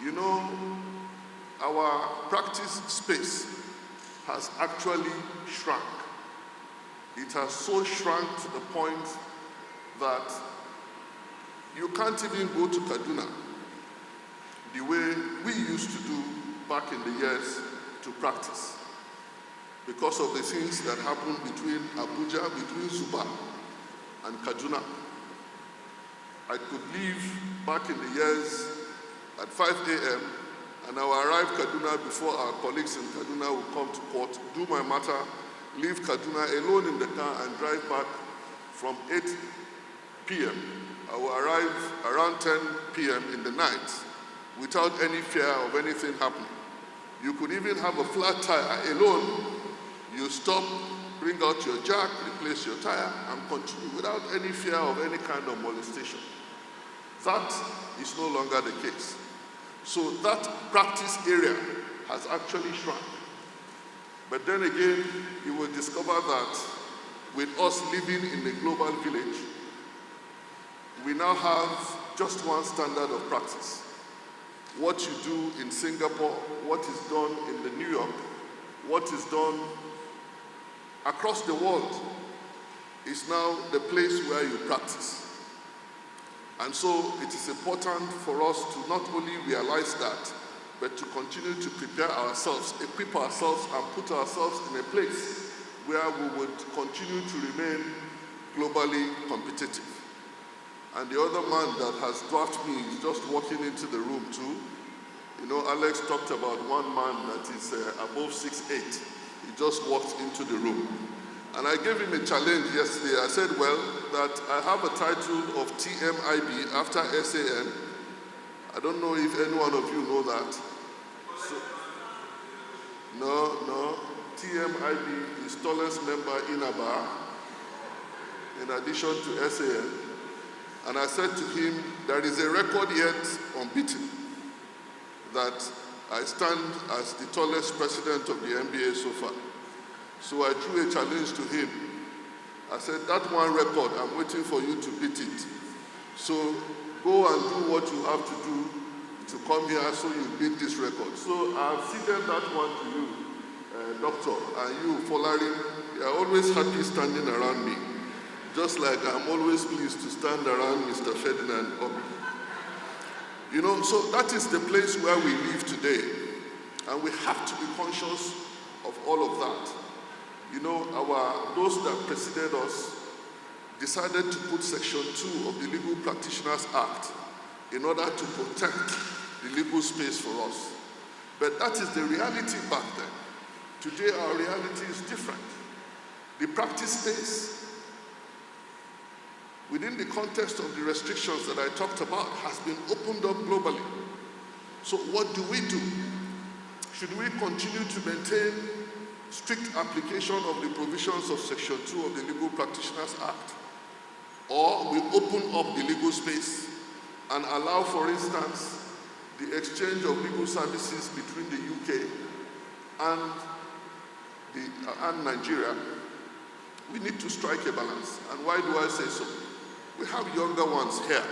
You know, our practice space has actually shrunk. It has so shrunk to the point that you can't even go to Kaduna the way we used to do back in the years to practice, because of the things that happened between Abuja, between Suba and Kaduna. I could leave back in the years at 5 a.m. and I will arrive Kaduna before our colleagues in Kaduna will come to court, do my matter, leave Kaduna alone in the car and drive back from 8 p.m. I will arrive around 10 p.m. in the night without any fear of anything happening. You could even have a flat tire alone. You stop, bring out your jack, replace your tire, and continue without any fear of any kind of molestation. That is no longer the case. So that practice area has actually shrunk. But then again, you will discover that with us living in a global village, we now have just one standard of practice. What you do in Singapore, what is done in the New York, what is done across the world is now the place where you practice. And so it is important for us to not only realize that, but to continue to prepare ourselves, equip ourselves, and put ourselves in a place where we would continue to remain globally competitive. And the other man that has dwarfed me is just walking into the room too. You know, Alex talked about one man that is above 6'8". He just walked into the room. And I gave him a challenge yesterday. I said, well, that I have a title of TMIB after SAN. I don't know if any one of you know that. So, no. TMIB is tallest member in Aba, in addition to SAN. And I said to him, there is a record yet unbeaten that I stand as the tallest president of the NBA so far. So I threw a challenge to him. I said, that one record, I'm waiting for you to beat it. So go and do what you have to do to come here so you beat this record. So I've ceded that one to you, Doctor, and you, Folarin. You are always happy standing around me, just like I'm always pleased to stand around Mr. Ferdinand Obi. You know, so that is the place where we live today, and we have to be conscious of all of that. You know, those that preceded us decided to put Section 2 of the Legal Practitioners Act in order to protect the legal space for us. But that is the reality back then. Today, our reality is different. The practice space, within the context of the restrictions that I talked about, has been opened up globally. So what do we do? Should we continue to maintain strict application of the provisions of Section 2 of the Legal Practitioners Act? Or we open up the legal space and allow, for instance, the exchange of legal services between the UK and Nigeria? We need to strike a balance. And why do I say so? We have younger ones here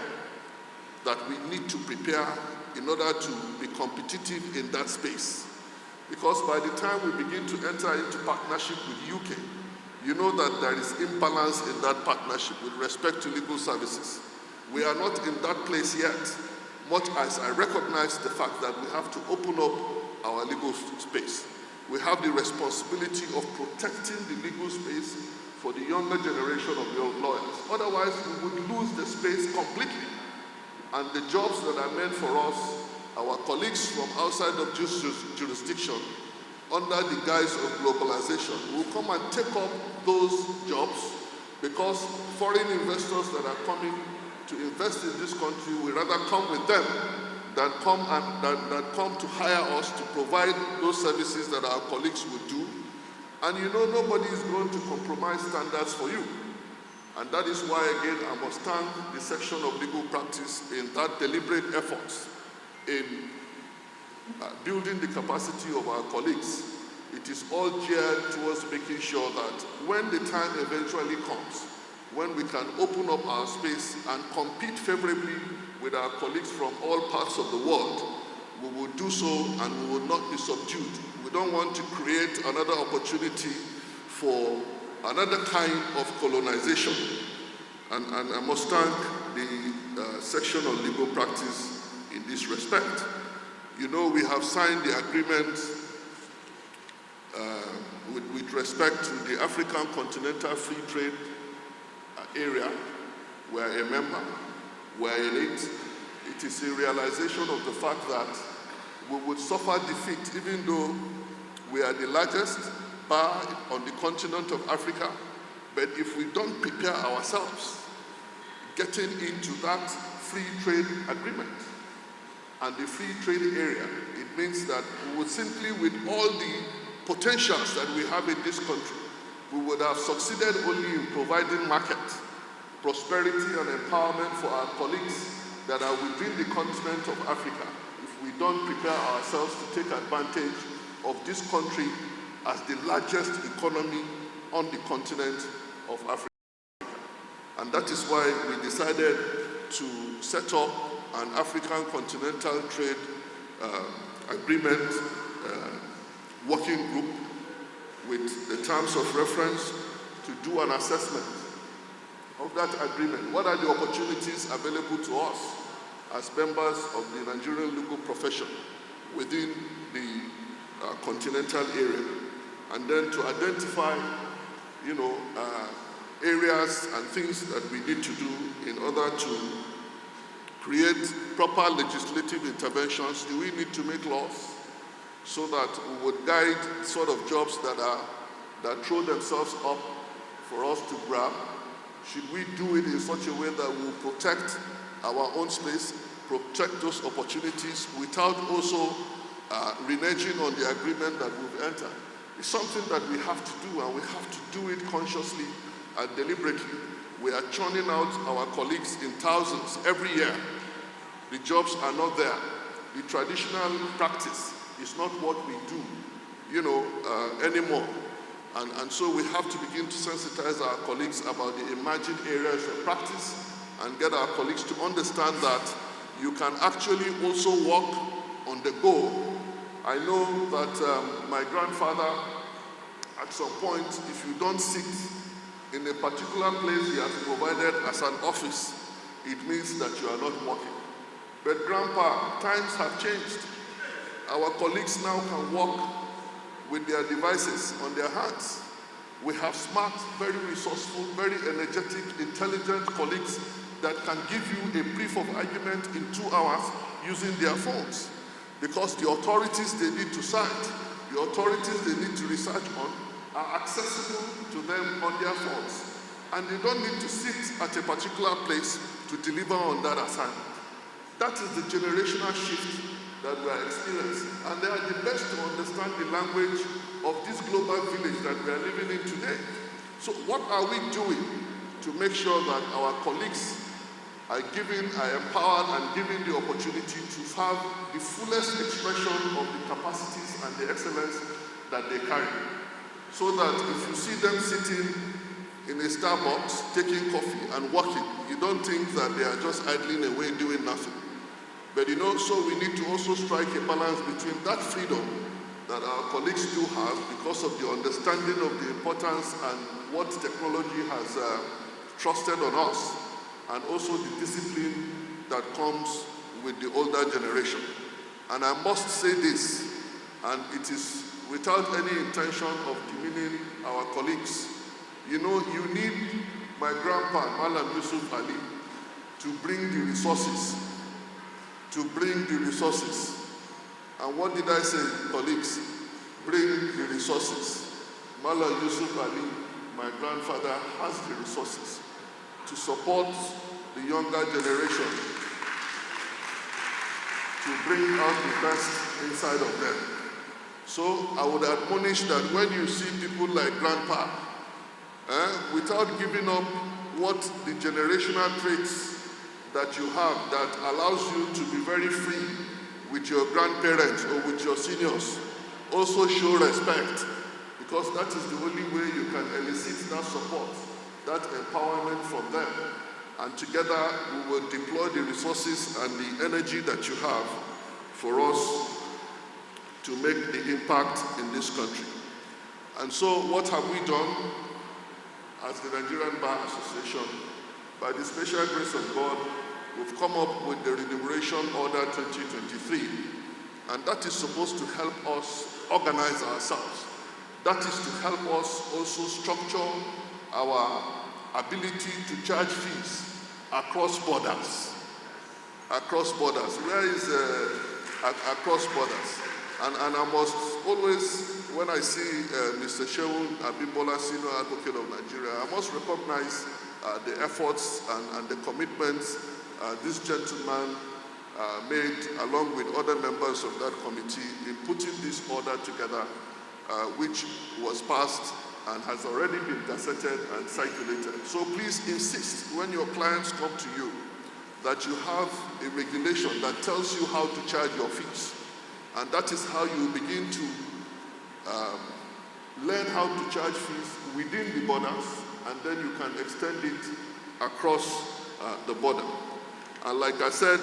that we need to prepare in order to be competitive in that space. Because by the time we begin to enter into partnership with UK, you know that there is imbalance in that partnership with respect to legal services. We are not in that place yet, much as I recognize the fact that we have to open up our legal space. We have the responsibility of protecting the legal space for the younger generation of young lawyers. Otherwise, we would lose the space completely. And the jobs that are meant for us, our colleagues from outside of jurisdiction, under the guise of globalization, will come and take up those jobs because foreign investors that are coming to invest in this country will rather come with them than come to hire us to provide those services that our colleagues would do. And you know, nobody is going to compromise standards for you. And that is why, again, I must thank the section of legal practice in that deliberate efforts in building the capacity of our colleagues. It is all geared towards making sure that when the time eventually comes, when we can open up our space and compete favorably with our colleagues from all parts of the world, we will do so and we will not be subdued. We don't want to create another opportunity for another kind of colonization. And I must thank the section on legal practice in this respect. You know, we have signed the agreement with respect to the African Continental Free Trade Area. We are a member, we are in it. It is a realization of the fact that we would suffer defeat even though we are the largest bar on the continent of Africa. But if we don't prepare ourselves getting into that free trade agreement and the free trade area, it means that we would simply, with all the potentials that we have in this country, we would have succeeded only in providing market, prosperity and empowerment for our colleagues that are within the continent of Africa if we don't prepare ourselves to take advantage of this country as the largest economy on the continent of Africa. And that is why we decided to set up an African Continental Trade Agreement working group with the terms of reference to do an assessment of that agreement. What are the opportunities available to us as members of the Nigerian legal profession within the continental area? And then to identify, areas and things that we need to do in order to create proper legislative interventions. Do we need to make laws so that we would guide sort of jobs that throw themselves up for us to grab? Should we do it in such a way that we will protect our own space, protect those opportunities without also reneging on the agreement that we've entered? It's something that we have to do, and we have to do it consciously and deliberately. We are churning out our colleagues in thousands every year. The jobs are not there. The traditional practice is not what we do, anymore. And so we have to begin to sensitize our colleagues about the emerging areas of practice and get our colleagues to understand that you can actually also work on the go. I know that my grandfather, at some point, if you don't sit in a particular place he has provided as an office, it means that you are not working. But Grandpa, times have changed. Our colleagues now can work with their devices on their hands. We have smart, very resourceful, very energetic, intelligent colleagues that can give you a brief of argument in 2 hours using their phones, because the authorities they need to cite, the authorities they need to research on, are accessible to them on their phones. And they don't need to sit at a particular place to deliver on that assignment. That is the generational shift that we are experiencing. And they are the best to understand the language of this global village that we are living in today. So what are we doing to make sure that our colleagues are empowered and given the opportunity to have the fullest expression of the capacities and the excellence that they carry? So that if you see them sitting in a Starbucks, taking coffee and working, you don't think that they are just idling away doing nothing. But so we need to also strike a balance between that freedom that our colleagues do have because of the understanding of the importance and what technology has trusted on us, and also the discipline that comes with the older generation. And I must say this, and it is without any intention of demeaning our colleagues. You need my grandpa, Malam Yusuf Ali, to bring the resources. And what did I say, colleagues? Bring the resources. Malam Yusuf Ali, my grandfather, has the resources to support the younger generation, to bring out the best inside of them. So I would admonish that when you see people like Grandpa, without giving up what the generational traits that you have that allows you to be very free with your grandparents or with your seniors, also show respect, because that is the only way you can elicit that support, that empowerment from them. And together we will deploy the resources and the energy that you have for us to make the impact in this country. And so what have we done as the Nigerian Bar Association? By the special grace of God, we've come up with the Remuneration Order 2023, and that is supposed to help us organize ourselves. That is to help us also structure our ability to charge fees across borders. Across borders. Where is across borders? And I must always, when I see Mr. Shehu Abimbola, Senior Advocate of Nigeria, I must recognize the efforts and the commitments this gentleman made along with other members of that committee in putting this order together, which was passed and has already been gazetted and circulated. So please insist when your clients come to you that you have a regulation that tells you how to charge your fees. And that is how you begin to learn how to charge fees within the borders, and then you can extend it across the border. And like I said,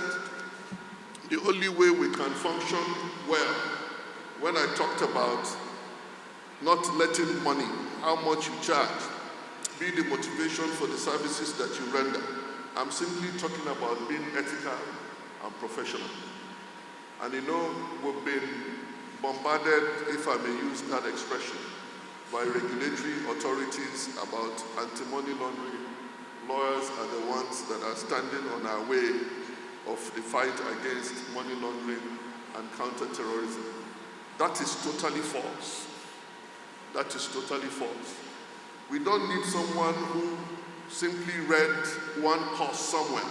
the only way we can function well, when I talked about not letting money, how much you charge, be the motivation for the services that you render. I'm simply talking about being ethical and professional. And you know, we've been bombarded, if I may use that expression, by regulatory authorities about anti-money laundering. Lawyers are the ones that are standing on our way of the fight against money laundering and counter-terrorism. That is totally false. That is totally false. We don't need someone who simply read one course somewhere,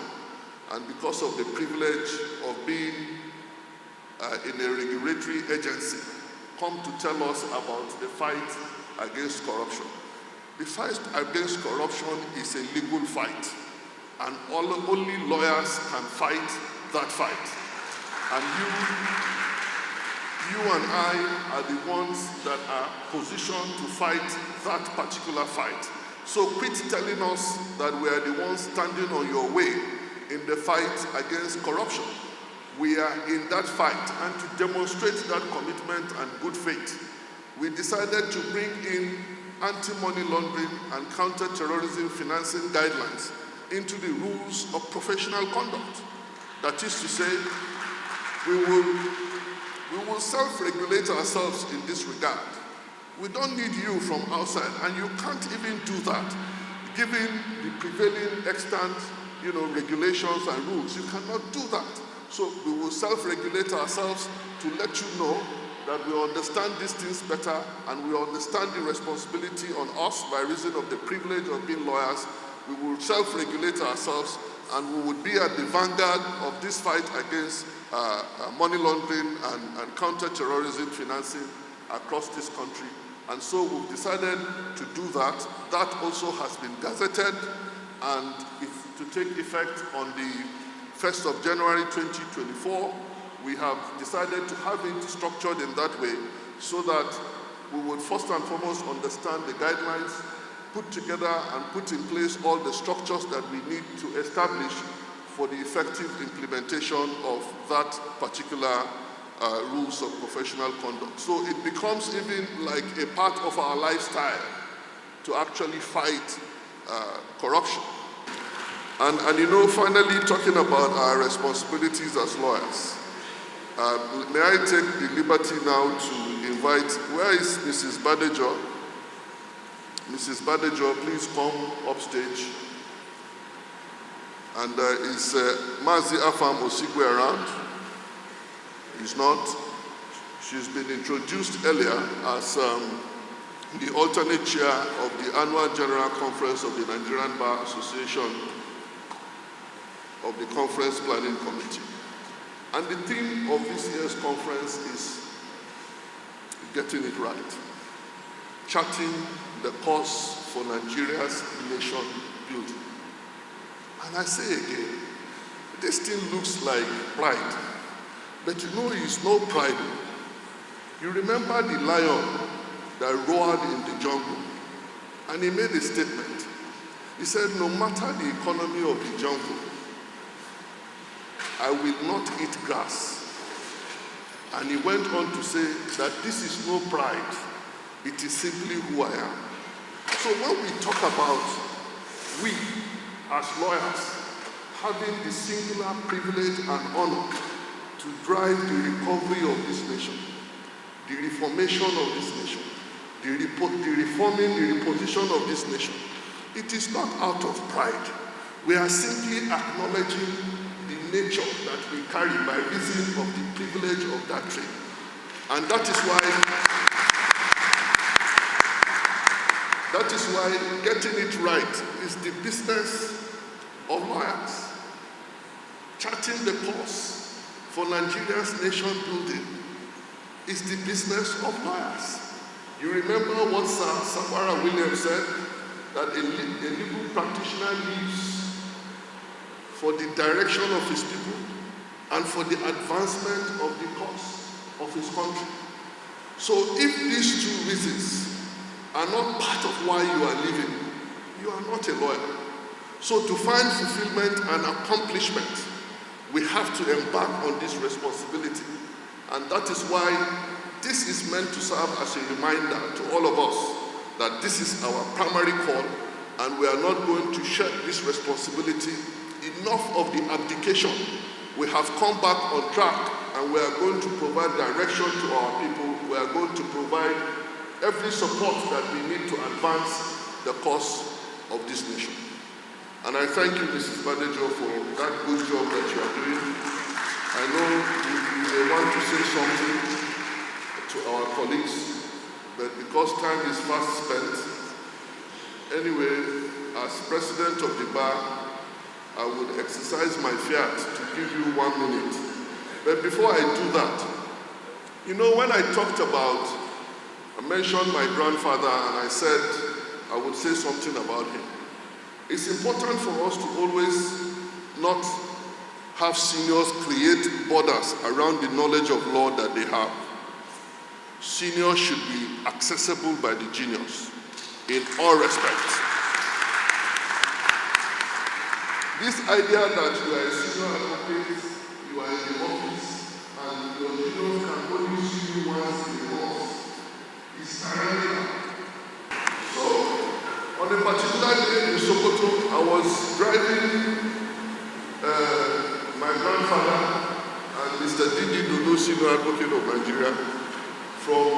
and because of the privilege of being in a regulatory agency, come to tell us about the fight against corruption. The fight against corruption is a legal fight, and only lawyers can fight that fight. And you and I are the ones that are positioned to fight that particular fight. So quit telling us that we are the ones standing on your way in the fight against corruption. We are in that fight, and to demonstrate that commitment and good faith, we decided to bring in anti-money laundering and counter-terrorism financing guidelines into the rules of professional conduct. That is to say, we will self-regulate ourselves in this regard. We don't need you from outside, and you can't even do that. Given the prevailing extant, regulations and rules, you cannot do that. So we will self-regulate ourselves to let you know that we understand these things better, and we understand the responsibility on us by reason of the privilege of being lawyers. We will self-regulate ourselves, and we would be at the vanguard of this fight against money laundering and counter-terrorism financing across this country. And so we've decided to do that. That also has been gazetted, and it's to take effect on the 1st of January 2024. We have decided to have it structured in that way so that we would first and foremost understand the guidelines, put together and put in place all the structures that we need to establish for the effective implementation of that particular rules of professional conduct. So it becomes even like a part of our lifestyle to actually fight corruption. And finally, talking about our responsibilities as lawyers. May I take the liberty now to invite, where is Mrs. Badejo? Mrs. Badejo, please come upstage. And is Mazi Afam Osigwe around? He's not. She's been introduced earlier as the alternate chair of the annual General Conference of the Nigerian Bar Association of the Conference Planning Committee. And the theme of this year's conference is getting it right, charting the course for Nigeria's nation building. And I say again, this thing looks like pride, but it's no pride. You remember the lion that roared in the jungle, and he made a statement. He said, no matter the economy of the jungle, I will not eat grass And he went on to say that this is no pride, it is simply who I am. So when we talk about we as lawyers having the singular privilege and honor to drive the recovery of this nation, the reformation of this nation, the reforming, the reposition of this nation, it is not out of pride. We are simply acknowledging the nature that we carry by reason of the privilege of that trade. And that is why getting it right is the business of lawyers. Charting the course for Nigeria's nation building is the business of lawyers. You remember what Sir Safara Williams said, that a legal practitioner lives for the direction of his people and for the advancement of the cause of his country. So if these two reasons are not part of why you are living, you are not a lawyer. So to find fulfillment and accomplishment, we have to embark on this responsibility. And that is why this is meant to serve as a reminder to all of us that this is our primary call, and we are not going to shirk this responsibility. Enough of the abdication. We have come back on track, and we are going to provide direction to our people. We are going to provide every support that we need to advance the cause of this nation. And I thank you, Mrs. Badejo, for that good job that you are doing. I know you may want to say something to our colleagues, but because time is fast spent, anyway, as president of the bar, I would exercise my fiat to give you 1 minute. But before I do that, you know, when I talked about, I mentioned my grandfather and I said I would say something about him. It's important for us to always not have seniors create borders around the knowledge of law that they have. Seniors should be accessible by the juniors in all respects. This idea that you are a senior advocate, you are in the office, and your juniors can only see you once in a month is parallel. So, on a particular day in Sokoto, I was driving my grandfather and Mr. Didi Dodo, senior advocate of Nigeria, from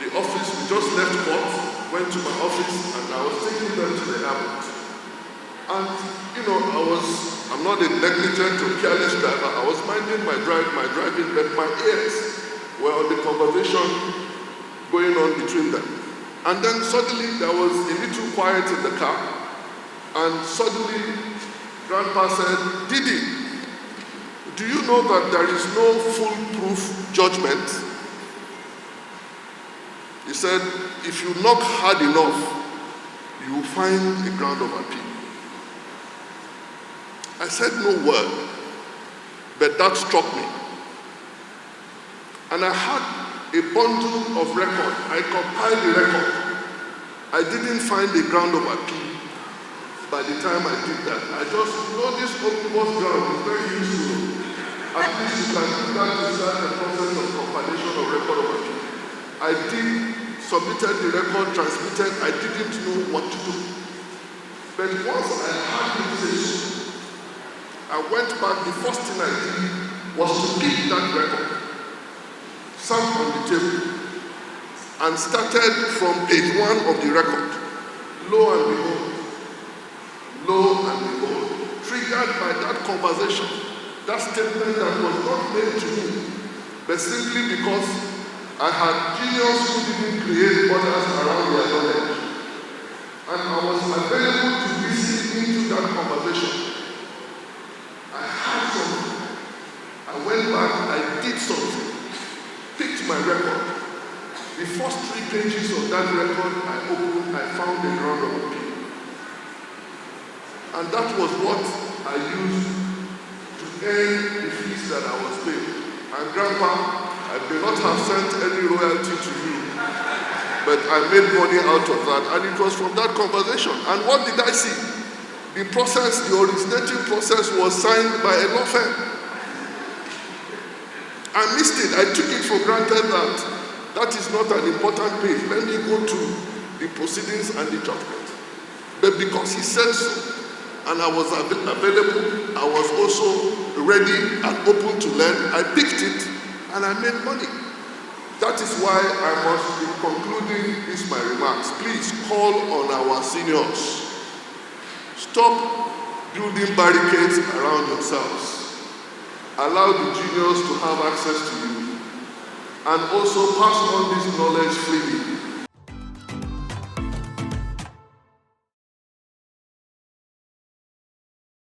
the office. We just left court, went to my office, and I was taking them to the airport. And, you know, I'm not a negligent or careless driver. I was minding my driving, but my ears were on the conversation going on between them. And then suddenly there was a little quiet in the car, and suddenly Grandpa said, "Didi, do you know that there is no foolproof judgment?" He said, "If you knock hard enough, you will find a ground of appeal." I said no word, but that struck me. And I had a bundle of records. I compiled the record. I didn't find a ground of appeal by the time I did that. I just know this omnibus ground is very useful. At least you can do that to start the process of compilation of record of appeal. I submitted the record, transmitted. I didn't know what to do. But once I had this, I went back. The first thing I did was to pick that record, sat on the table, and started from page 1 of the record. Lo and behold, triggered by that conversation, that statement that was not made to me, but simply because I had genius who didn't create borders around their knowledge. And I was available to listen into that conversation. I had something. I went back, I did something, picked my record. The first 3 pages of that record I opened, I found a ground of appeal. And that was what I used to earn the fees that I was paid. And Grandpa, I may not have sent any royalty to you, but I made money out of that. And it was from that conversation. And what did I see? The originating process was signed by a law firm. I missed it. I took it for granted that that is not an important page. Let me go to the proceedings and the judgment. But because he said so, and I was available, I was also ready and open to learn, I picked it and I made money. That is why I must be concluding this my remarks. Please call on our seniors. Stop building barricades around yourselves. Allow the juniors to have access to you. And also pass on this knowledge freely.